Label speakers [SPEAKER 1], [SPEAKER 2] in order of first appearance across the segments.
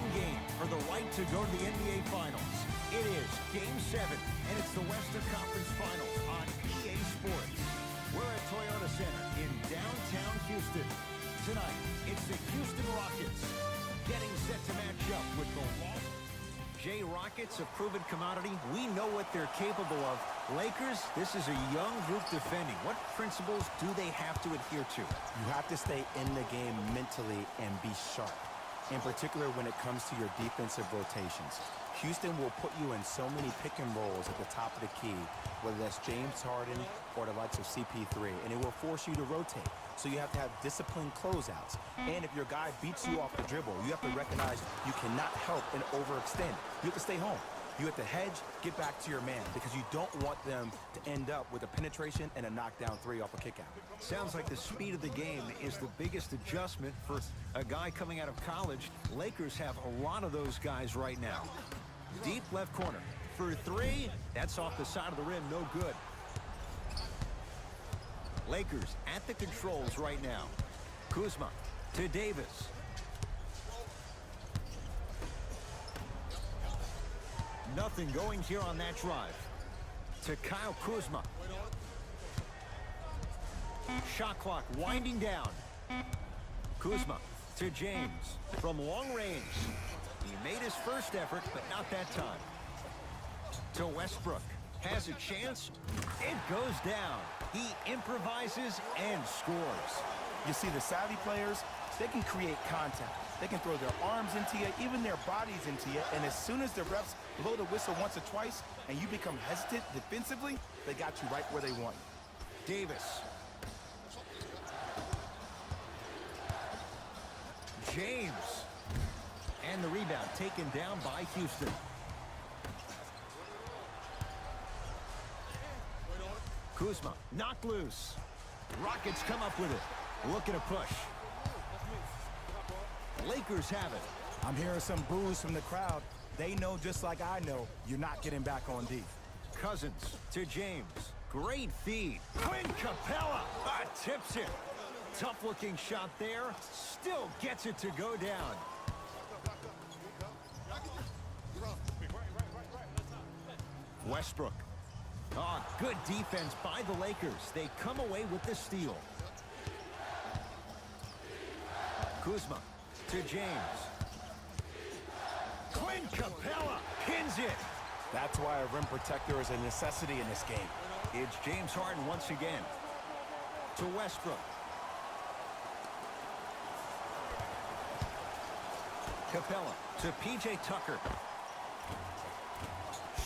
[SPEAKER 1] one game for the right to go to the NBA Finals. It is Game 7, and it's the Western Conference Finals on EA Sports. We're at Toyota Center in downtown Houston. Tonight, it's the Houston Rockets getting set to match up with the Jay Rockets, a proven commodity. We know what they're capable of. Lakers, this is a young group defending. What principles do they have to adhere to?
[SPEAKER 2] You have to stay in the game mentally and be sharp, in particular when it comes to your defensive rotations. Houston will put you in so many pick and rolls at the top of the key, whether that's James Harden or the likes of CP3, and it will force you to rotate. So you have to have disciplined closeouts. And if your guy beats you off the dribble, you have to recognize you cannot help and overextend. You have to stay home. You have to hedge, get back to your man, because you don't want them to end up with a penetration and a knockdown three off a kickout.
[SPEAKER 1] Sounds like the speed of the game is the biggest adjustment for a guy coming out of college. Lakers have a lot of those guys right now. Deep left corner for three. That's off the side of the rim, no good. Lakers at the controls right now. Kuzma to Davis. Nothing going here on that drive. To Kyle Kuzma. Shot clock winding down. Kuzma to James from long range. He made his first effort, but not that time. To Westbrook. Has a chance. It goes down. He improvises and scores.
[SPEAKER 2] You see, the savvy players, they can create contact. They can throw their arms into you, even their bodies into you, and as soon as the refs blow the whistle once or twice and you become hesitant defensively, they got you right where they want you.
[SPEAKER 1] Davis. James. And the rebound taken down by Houston. Kuzma knocked loose. Rockets come up with it. Looking to push. Lakers have it.
[SPEAKER 2] I'm hearing some boos from the crowd. They know, just like I know, you're not getting back on D.
[SPEAKER 1] Cousins to James. Great feed. Quinn Capella tips it. Tough looking shot there. Still gets it to go down. Westbrook. Oh, good defense by the Lakers. They come away with the steal. Kuzma to James. Quinn Capella pins it.
[SPEAKER 2] That's why a rim protector is a necessity in this game.
[SPEAKER 1] It's James Harden once again. To Westbrook. Capella to P.J. Tucker.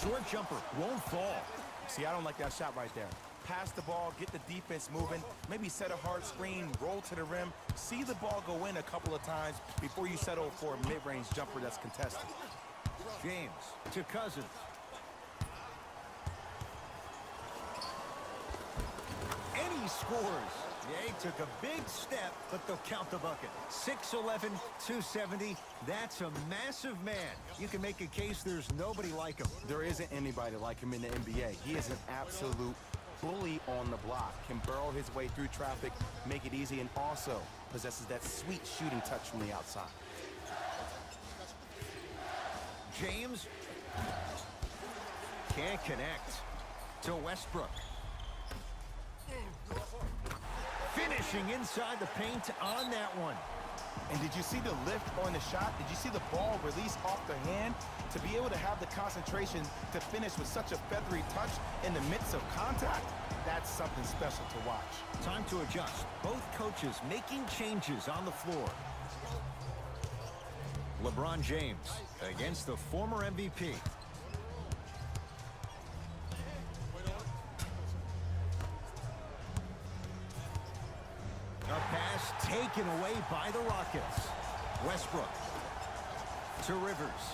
[SPEAKER 1] Short jumper won't fall.
[SPEAKER 2] See, I don't like that shot right there. Pass the ball, get the defense moving, maybe set a hard screen, roll to the rim, see the ball go in a couple of times before you settle for a mid-range jumper that's contested.
[SPEAKER 1] James to Cousins. And he scores. Yeah, he took a big step, but they'll count the bucket. 6'11", 270. That's a massive man. You can make a case there's nobody like him.
[SPEAKER 2] There isn't anybody like him in the NBA. He is an absolute bully on the block, can burrow his way through traffic, make it easy, and also possesses that sweet shooting touch from the outside.
[SPEAKER 1] James can't connect. To Westbrook. Finishing inside the paint on that one.
[SPEAKER 2] And did you see the lift on the shot? Did you see the ball release off the hand? To be able to have the concentration to finish with such a feathery touch in the midst of contact, that's something special to watch.
[SPEAKER 1] Time to adjust. Both coaches making changes on the floor. LeBron James against the former MVP. A pass taken away by the Rockets. Westbrook to Rivers.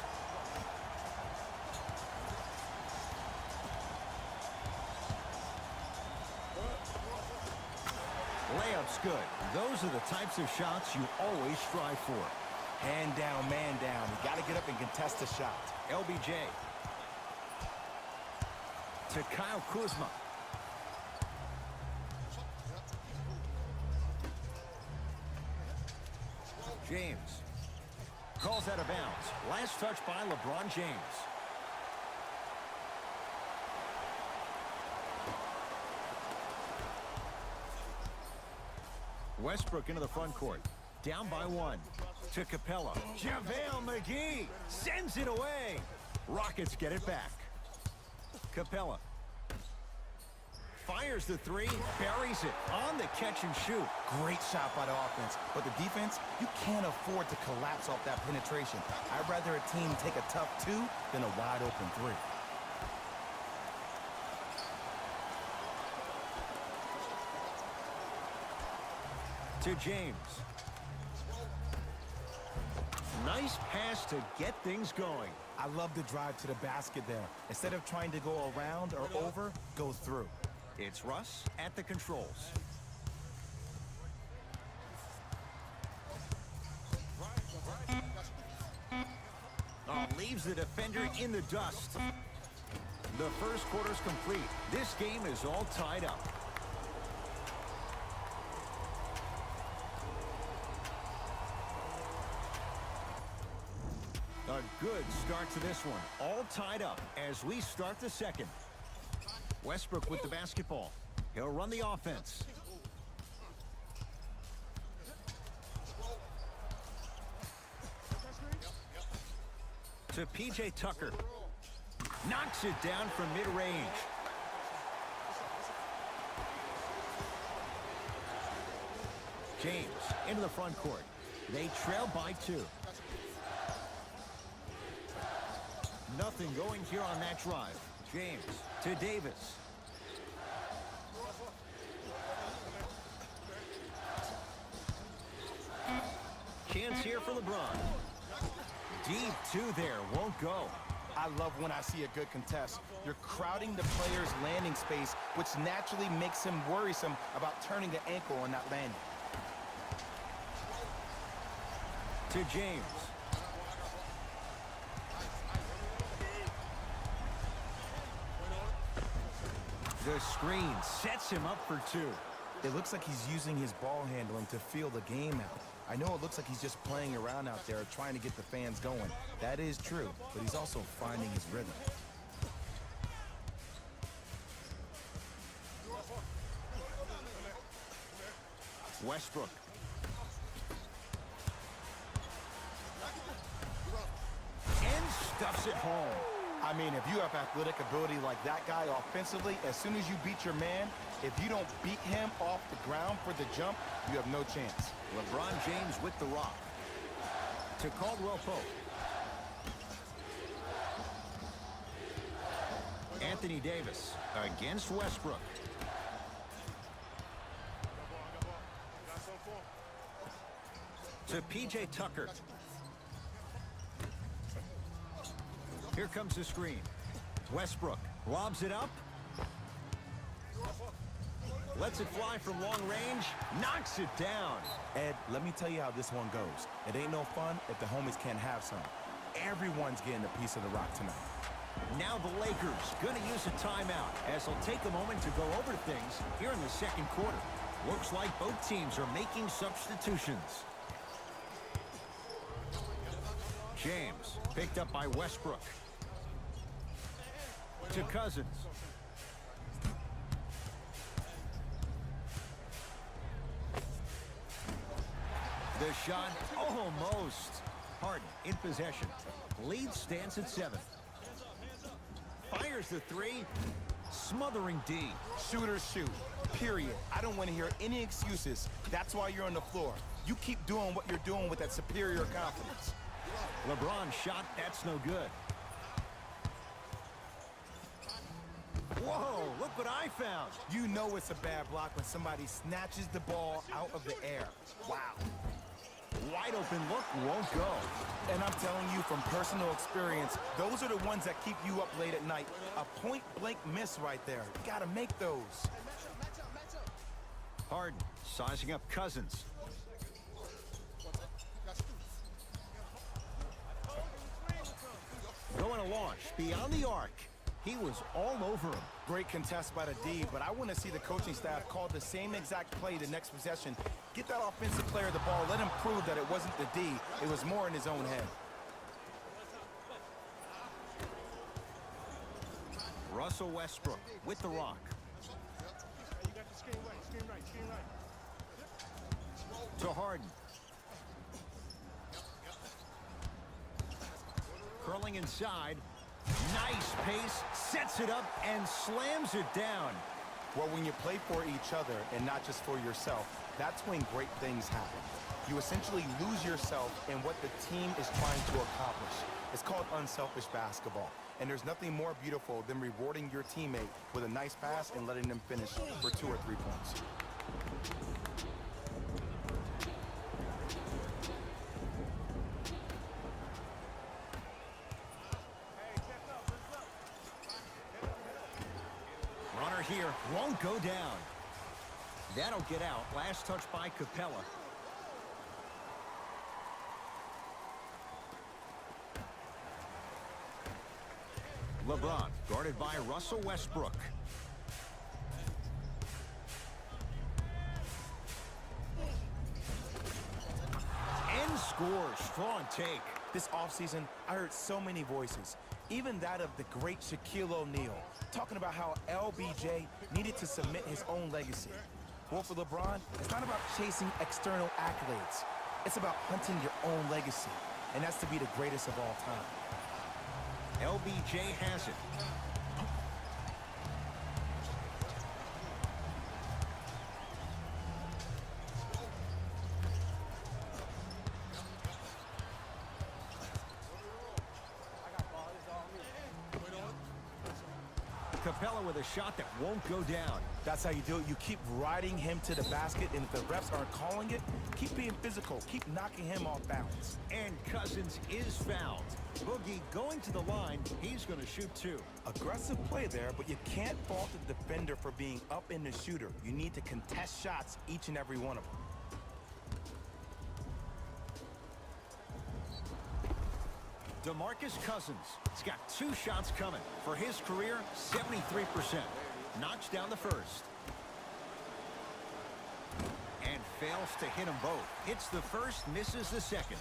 [SPEAKER 1] Layup's good. Those are the types of shots you always strive for.
[SPEAKER 2] Hand down, man down. You got to get up and contest the shot.
[SPEAKER 1] LBJ to Kyle Kuzma. James Calls out of bounds. Last touch by LeBron James. Westbrook into the front court. Down by one. To Capella. JaVale McGee sends it away. Rockets get it back. Capella. Fires the three. Buries it on the catch and shoot.
[SPEAKER 2] Great shot by the offense. But the defense, you can't afford to collapse off that penetration. I'd rather a team take a tough two than a wide open three.
[SPEAKER 1] To James. Nice pass to get things going.
[SPEAKER 2] I love the drive to the basket there. Instead of trying to go around or over, go through.
[SPEAKER 1] It's Russ at the controls. Oh, leaves the defender in the dust. The first quarter's complete. This game is all tied up. A good start to this one. All tied up as we start the second. Westbrook with the basketball. He'll run the offense. To P.J. Tucker. Knocks it down from mid-range. James into the front court. They trail by 2. Nothing going here on that drive. James to Davis. Chance here for LeBron. Deep 2 there. Won't go.
[SPEAKER 2] I love when I see a good contest. You're crowding the player's landing space, which naturally makes him worrisome about turning the ankle on that landing.
[SPEAKER 1] To James. The screen sets him up for 2.
[SPEAKER 2] It looks like he's using his ball handling to feel the game out. I know it looks like he's just playing around out there trying to get the fans going. That is true, but he's also finding his rhythm.
[SPEAKER 1] Westbrook. And stuffs it home.
[SPEAKER 2] I mean, if you have athletic ability like that guy offensively, as soon as you beat your man, if you don't beat him off the ground for the jump, you have no chance.
[SPEAKER 1] LeBron James with the rock. To Caldwell Pope. Anthony Davis against Westbrook. To P.J. Tucker. Here comes the screen. Westbrook lobs it up. Lets it fly from long range. Knocks it down.
[SPEAKER 2] Ed, let me tell you how this one goes. It ain't no fun if the homies can't have some. Everyone's getting a piece of the rock tonight.
[SPEAKER 1] Now the Lakers going to use a timeout as they'll take a moment to go over things here in the second quarter. Looks like both teams are making substitutions. James picked up by Westbrook. To Cousins. The shot, almost. Harden in possession. Lead stands at 7. Fires the 3. Smothering D.
[SPEAKER 2] Shooters shoot, period. I don't want to hear any excuses. That's why you're on the floor. You keep doing what you're doing with that superior confidence.
[SPEAKER 1] LeBron shot, that's no good. Whoa, look what I found.
[SPEAKER 2] You know it's a bad block when somebody snatches the ball out of the air. Wow.
[SPEAKER 1] Wide open look, won't go.
[SPEAKER 2] And I'm telling you from personal experience, those are the ones that keep you up late at night. A point-blank miss right there. You gotta make those.
[SPEAKER 1] Harden sizing up Cousins. Going to launch beyond the arc. He was all over him.
[SPEAKER 2] Great contest by the D, but I want to see the coaching staff call the same exact play the next possession. Get that offensive player the ball. Let him prove that it wasn't the D. It was more in his own head.
[SPEAKER 1] Russell Westbrook with the rock. To Harden. Curling inside. Nice pace. Sets it up and slams it down.
[SPEAKER 2] Well, when you play for each other and not just for yourself, that's when great things happen. You essentially lose yourself in what the team is trying to accomplish. It's called unselfish basketball. And there's nothing more beautiful than rewarding your teammate with a nice pass and letting them finish for 2 or 3 points.
[SPEAKER 1] Runner here won't go down. That'll get out. Last touch by Capella. LeBron guarded by Russell Westbrook. And scores. Strong take.
[SPEAKER 2] This offseason, I heard so many voices, even that of the great Shaquille O'Neal, talking about how LBJ needed to submit his own legacy. Well, for LeBron, it's not about chasing external accolades. It's about hunting your own legacy, and that's to be the greatest of all time.
[SPEAKER 1] LBJ has it. Capella with a shot that won't go down.
[SPEAKER 2] That's how you do it. You keep riding him to the basket, and if the refs aren't calling it, keep being physical. Keep knocking him off balance.
[SPEAKER 1] And Cousins is fouled. Boogie going to the line. He's going to shoot 2.
[SPEAKER 2] Aggressive play there, but you can't fault the defender for being up in the shooter. You need to contest shots, each and every one of them.
[SPEAKER 1] DeMarcus Cousins has got 2 shots coming. For his career, 73%. Knocks down the first. And fails to hit them both. Hits the first, misses the second.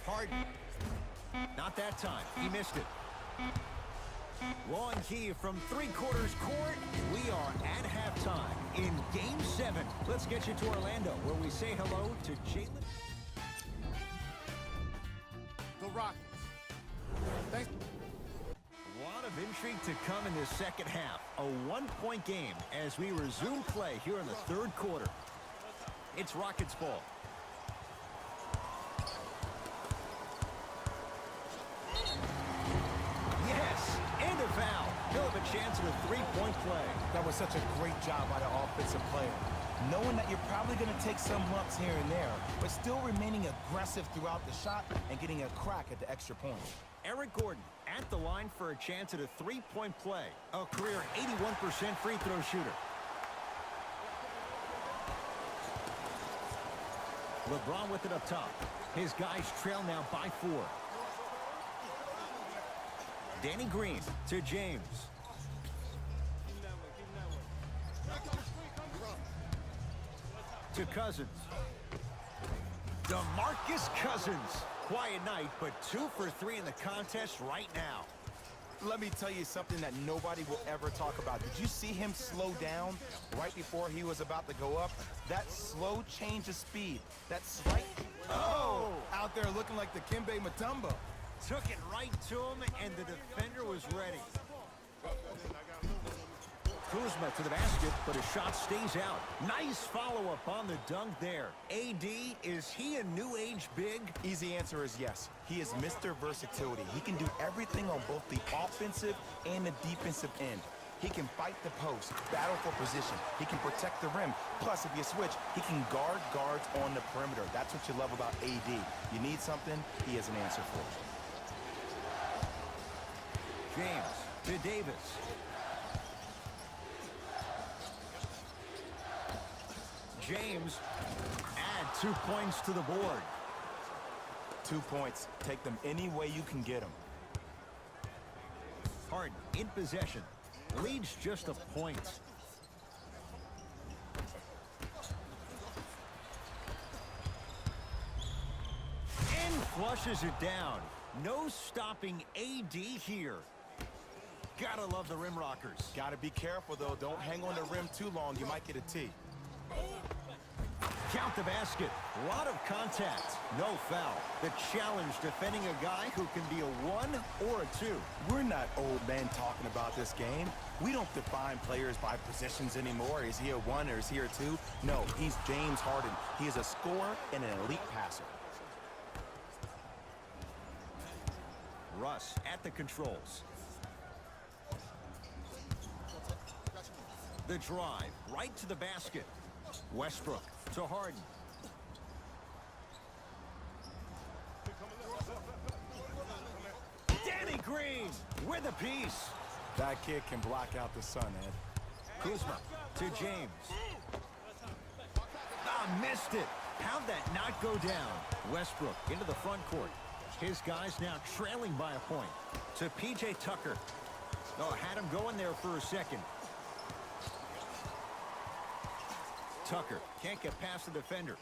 [SPEAKER 1] Harden. Not that time. He missed it. Long key from 3/4 court. We are at halftime in Game 7. Let's get you to Orlando, where we say hello to Jalen.
[SPEAKER 3] The Rockets. Thanks.
[SPEAKER 1] A lot of intrigue to come in this second half. A 1-point game as we resume play here in the 3rd quarter. It's Rockets ball. Yes, and a foul. He'll have a chance at a 3-point play.
[SPEAKER 2] That was such a great job by the offensive player. Knowing that you're probably going to take some lumps here and there, but still remaining aggressive throughout the shot and getting a crack at the extra point.
[SPEAKER 1] Eric Gordon at the line for a chance at a 3-point play. A career 81% free throw shooter. LeBron with it up top. His guys trail now by 4. Danny Green to James. To Cousins. DeMarcus Cousins. Quiet night, but 2 for 3 in the contest right now.
[SPEAKER 2] Let me tell you something that nobody will ever talk about. Did you see him slow down right before he was about to go up? That slow change of speed. That slight... Oh! Out there looking like the Kimbe Mutombo.
[SPEAKER 1] Took it right to him, and the defender was ready. Kuzma to the basket, but his shot stays out. Nice follow-up on the dunk there. AD, is he a new age big?
[SPEAKER 2] Easy answer is yes. He is Mr. Versatility. He can do everything on both the offensive and the defensive end. He can fight the post, battle for position. He can protect the rim. Plus, if you switch, he can guard guards on the perimeter. That's what you love about AD. You need something, he has an answer for it.
[SPEAKER 1] James to Davis. James add 2 points to the board.
[SPEAKER 2] 2 points. Take them any way you can get them.
[SPEAKER 1] Harden in possession. Leads just a point. And flushes it down. No stopping AD here. Gotta love the rim rockers.
[SPEAKER 2] Gotta be careful, though. Don't hang on the rim too long. You might get a T.
[SPEAKER 1] Count the basket. A lot of contact. No foul. The challenge defending a guy who can be a 1 or a 2.
[SPEAKER 2] We're not old men talking about this game. We don't define players by positions anymore. Is he a 1 or is he a 2? No, he's James Harden. He is a scorer and an elite passer.
[SPEAKER 1] Russ at the controls. The drive right to the basket. Westbrook to Harden. Danny Green with a piece.
[SPEAKER 2] That kid can block out the sun, Ed.
[SPEAKER 1] Kuzma to James. Missed it. How'd that not go down? Westbrook into the front court. His guys now trailing by a point. To P.J. Tucker. Had him going there for a second. Tucker can't get past the defender.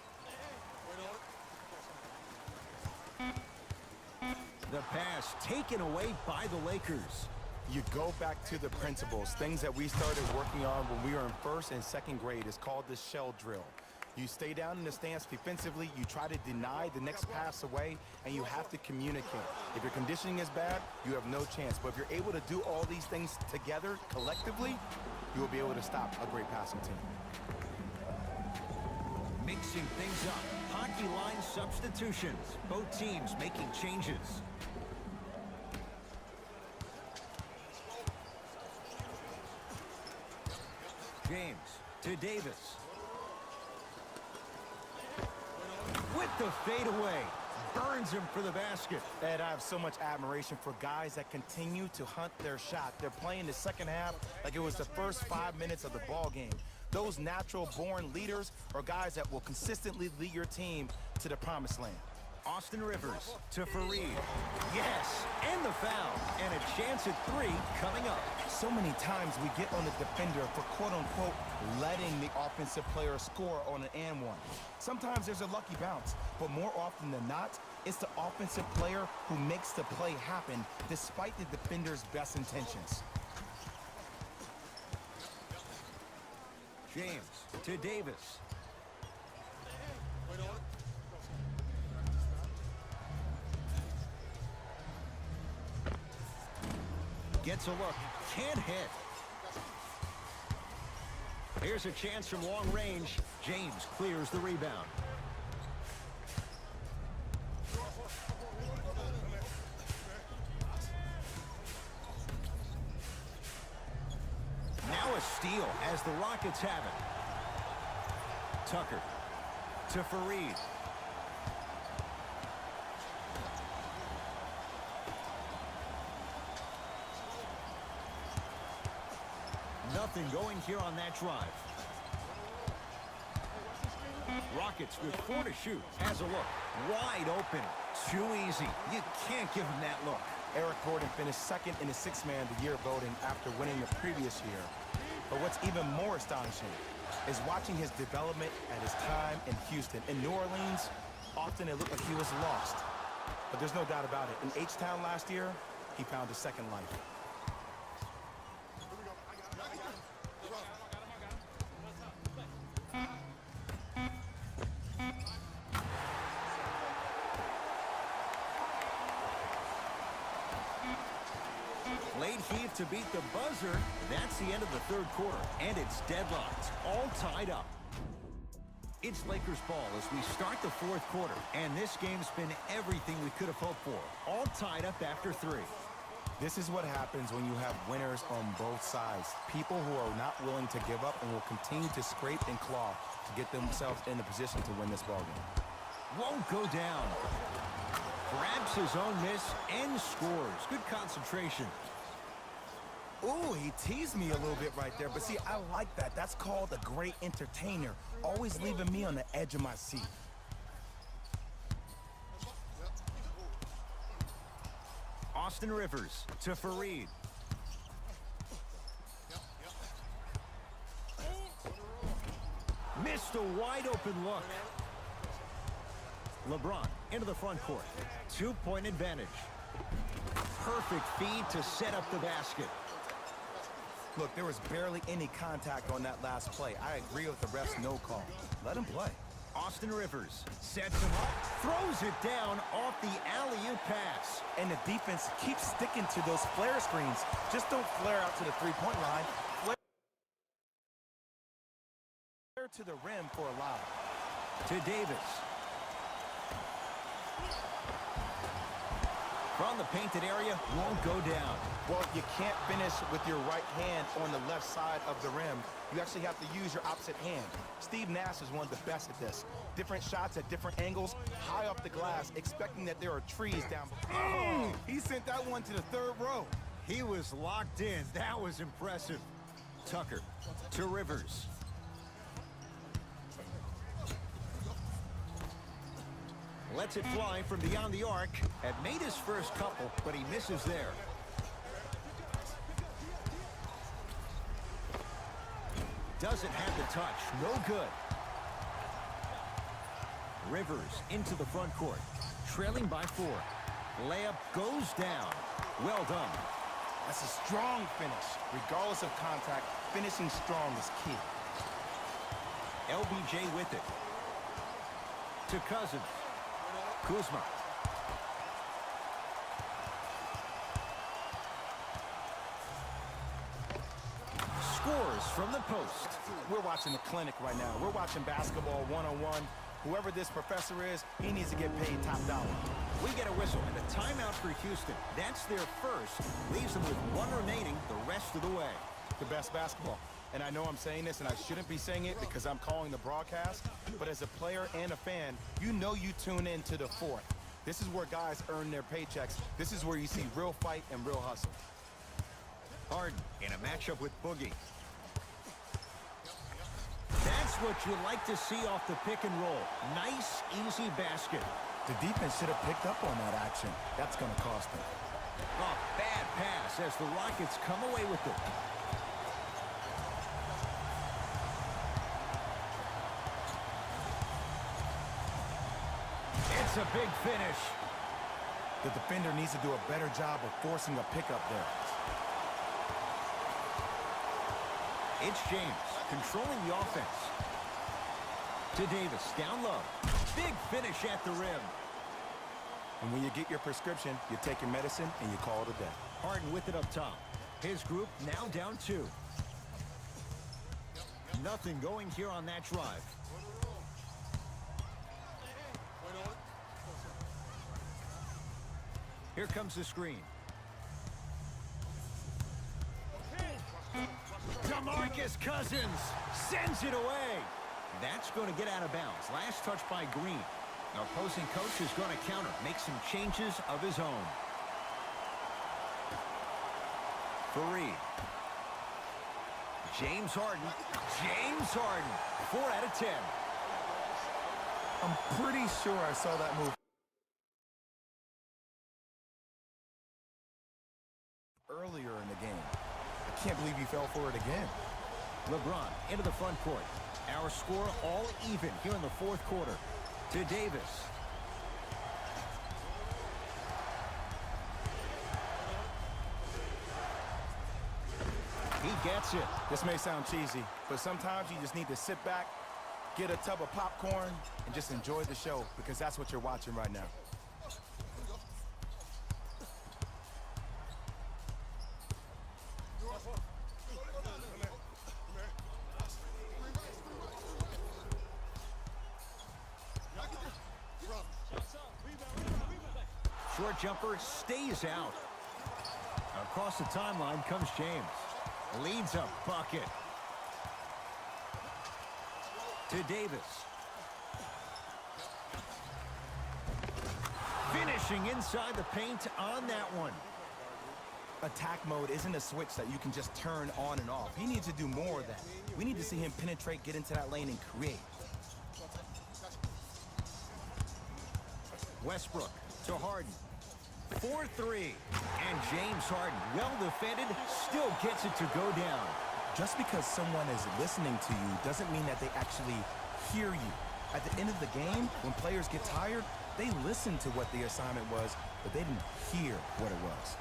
[SPEAKER 1] The pass taken away by the Lakers.
[SPEAKER 2] You go back to the principles, things that we started working on when we were in 1st and 2nd grade. It's called the shell drill. You stay down in the stance defensively, you try to deny the next pass away, and you have to communicate. If your conditioning is bad, you have no chance. But if you're able to do all these things together, collectively, you will be able to stop a great passing team.
[SPEAKER 1] Mixing things up. Hockey line substitutions. Both teams making changes. James to Davis. With the fadeaway. Burns him for the basket.
[SPEAKER 2] Ed, I have so much admiration for guys that continue to hunt their shot. They're playing the second half like it was the first 5 minutes of the ball game. Those natural-born leaders are guys that will consistently lead your team to the promised land.
[SPEAKER 1] Austin Rivers to Fareed. Yes, and the foul. And a chance at 3 coming up.
[SPEAKER 2] So many times we get on the defender for quote-unquote letting the offensive player score on an and one. Sometimes there's a lucky bounce, but more often than not, it's the offensive player who makes the play happen despite the defender's best intentions.
[SPEAKER 1] James to Davis. Gets a look. Can't hit. Here's a chance from long range. James clears the rebound. Now a steal as the Rockets have it. Tucker to Fareed. Nothing going here on that drive. Rockets with 4 to shoot. Has a look. Wide open. Too easy. You can't give him that look.
[SPEAKER 2] Eric Gordon finished 2nd in the Sixth Man of the Year voting after winning the previous year. But what's even more astonishing is watching his development at his time in Houston. In New Orleans, often it looked like he was lost. But there's no doubt about it. In H-Town last year, he found a second life.
[SPEAKER 1] Late heave to beat the buzzer. That's the end of the 3rd quarter, and it's deadlocked, all tied up. It's Lakers ball as we start the 4th quarter, and this game's been everything we could have hoped for, all tied up after 3.
[SPEAKER 2] This is what happens when you have winners on both sides. People who are not willing to give up and will continue to scrape and claw to get themselves in the position to win this ballgame.
[SPEAKER 1] Won't go down. Grabs his own miss and scores. Good concentration.
[SPEAKER 2] Ooh, he teased me a little bit right there, but see, I like that. That's called a great entertainer, always leaving me on the edge of my seat.
[SPEAKER 1] Austin Rivers to Fareed. Missed a wide-open look. LeBron into the front court. 2-point advantage. Perfect feed to set up the basket.
[SPEAKER 2] Look, there was barely any contact on that last play. I agree with the ref's no call. Let him play.
[SPEAKER 1] Austin Rivers sets him up, throws it down off the alley-oop pass.
[SPEAKER 2] And the defense keeps sticking to those flare screens. Just don't flare out to the three-point line. Flare to the rim for a lob.
[SPEAKER 1] To Davis. From the painted area, won't go down.
[SPEAKER 2] Well, you can't finish with your right hand on the left side of the rim. You actually have to use your opposite hand. Steve Nash is one of the best at this. Different shots at different angles, high up the glass, expecting that there are trees down. Oh, he sent that one to the third row.
[SPEAKER 1] He was locked in. That was impressive. Tucker to Rivers. Lets it fly from beyond the arc. Had made his first couple, but he misses there. Doesn't have the touch. No good. Rivers into the front court. Trailing by 4. Layup goes down. Well done.
[SPEAKER 2] That's a strong finish. Regardless of contact, finishing strong is key.
[SPEAKER 1] LBJ with it. To Cousins. Kuzma. Scores from the post.
[SPEAKER 2] We're watching the clinic right now. We're watching basketball one-on-one. Whoever this professor is, he needs to get paid top dollar.
[SPEAKER 1] We get a whistle and a timeout for Houston. That's their first. Leaves them with 1 remaining the rest of the way.
[SPEAKER 2] The best basketball. And I know I'm saying this, and I shouldn't be saying it because I'm calling the broadcast, but as a player and a fan, you know you tune in to the fourth. This is where guys earn their paychecks. This is where you see real fight and real hustle.
[SPEAKER 1] Harden in a matchup with Boogie. That's what you like to see off the pick and roll. Nice, easy basket.
[SPEAKER 2] The defense should have picked up on that action. That's going to cost them.
[SPEAKER 1] Oh, bad pass as the Rockets come away with it. It's a big finish.
[SPEAKER 2] The defender needs to do a better job of forcing a pickup there.
[SPEAKER 1] It's James controlling the offense. To Davis, down low. Big finish at the rim.
[SPEAKER 2] And when you get your prescription, you take your medicine and you call it a day.
[SPEAKER 1] Harden with it up top. His group now down 2. Nothing going here on that drive. Here comes the screen. DeMarcus Cousins sends it away. That's going to get out of bounds. Last touch by Green. Our opposing coach is going to counter, make some changes of his own. Fareed. James Harden. James Harden. 4 out of 10.
[SPEAKER 2] I'm pretty sure I saw that move earlier in the game. I can't believe he fell for it again.
[SPEAKER 1] LeBron into the front court. Our score all even here in the fourth quarter. To Davis. He gets it.
[SPEAKER 2] This may sound cheesy, but sometimes you just need to sit back, get a tub of popcorn, and just enjoy the show, because that's what you're watching right now.
[SPEAKER 1] Short jumper stays out. Across the timeline comes James. Leads a bucket. To Davis. Finishing inside the paint on that one.
[SPEAKER 2] Attack mode isn't a switch that you can just turn on and off. He needs to do more of that. We need to see him penetrate, get into that lane, and create.
[SPEAKER 1] Westbrook to Harden. 4-3. And James Harden, well defended, still gets it to go down.
[SPEAKER 2] Just because someone is listening to you doesn't mean that they actually hear you. At the end of the game, when players get tired, they listen to what the assignment was, but they didn't hear what it was.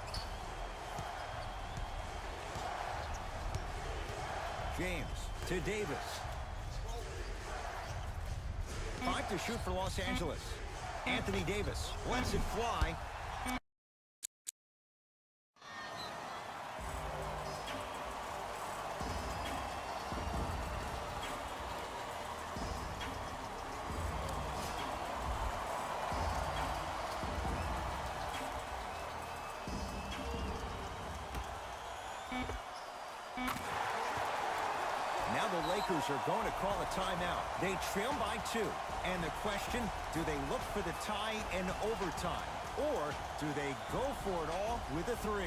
[SPEAKER 1] James to Davis. 5 to shoot for Los Angeles. Anthony Davis lets it fly. Now the Lakers are going to call a timeout. They trail by 2. And the question, do they look for the tie in overtime? Or do they go for it all with a 3?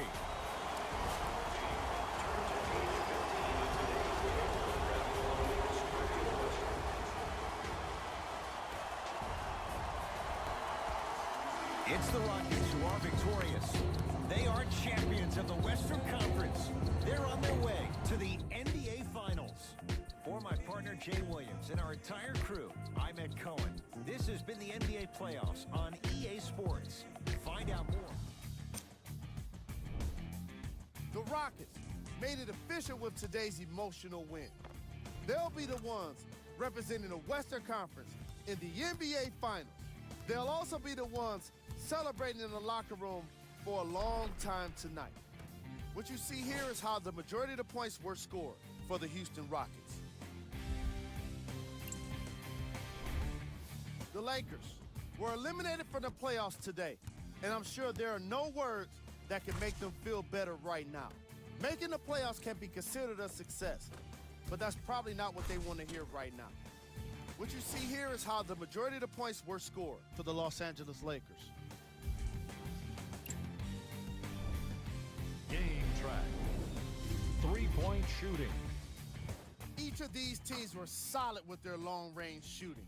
[SPEAKER 1] It's the Rockets who are victorious. They are champions of the Western Conference. They're on their way to the NBA Finals. For my partner, Jay Williams, and our entire crew, I'm Ed Cohen. This has been the NBA Playoffs on EA Sports. Find out more.
[SPEAKER 3] The Rockets made it official with today's emotional win. They'll be the ones representing the Western Conference in the NBA Finals. They'll also be the ones celebrating in the locker room for a long time tonight. What you see here is how the majority of the points were scored for the Houston Rockets. The Lakers were eliminated from the playoffs today, and I'm sure there are no words that can make them feel better right now. Making the playoffs can be considered a success, but that's probably not what they want to hear right now. What you see here is how the majority of the points were scored for the Los Angeles Lakers.
[SPEAKER 4] Game track. 3-point shooting.
[SPEAKER 3] Each of these teams were solid with their long-range shooting.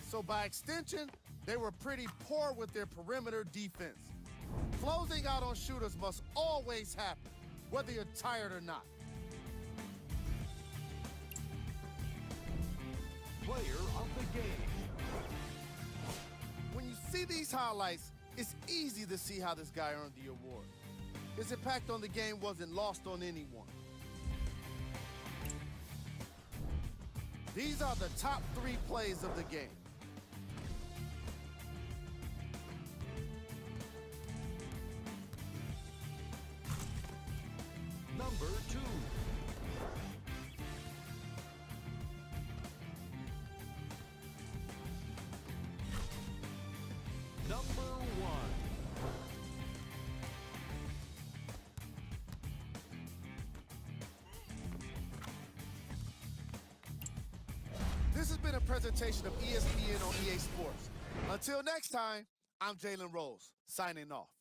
[SPEAKER 3] So by extension, they were pretty poor with their perimeter defense. Closing out on shooters must always happen, whether you're tired or not.
[SPEAKER 4] Player of the game.
[SPEAKER 3] When you see these highlights, it's easy to see how this guy earned the award. His impact on the game wasn't lost on anyone. These are the top 3 plays of the game.
[SPEAKER 4] Number 2. Number 1.
[SPEAKER 3] This has been a presentation of ESPN on EA Sports. Until next time, I'm Jalen Rose, signing off.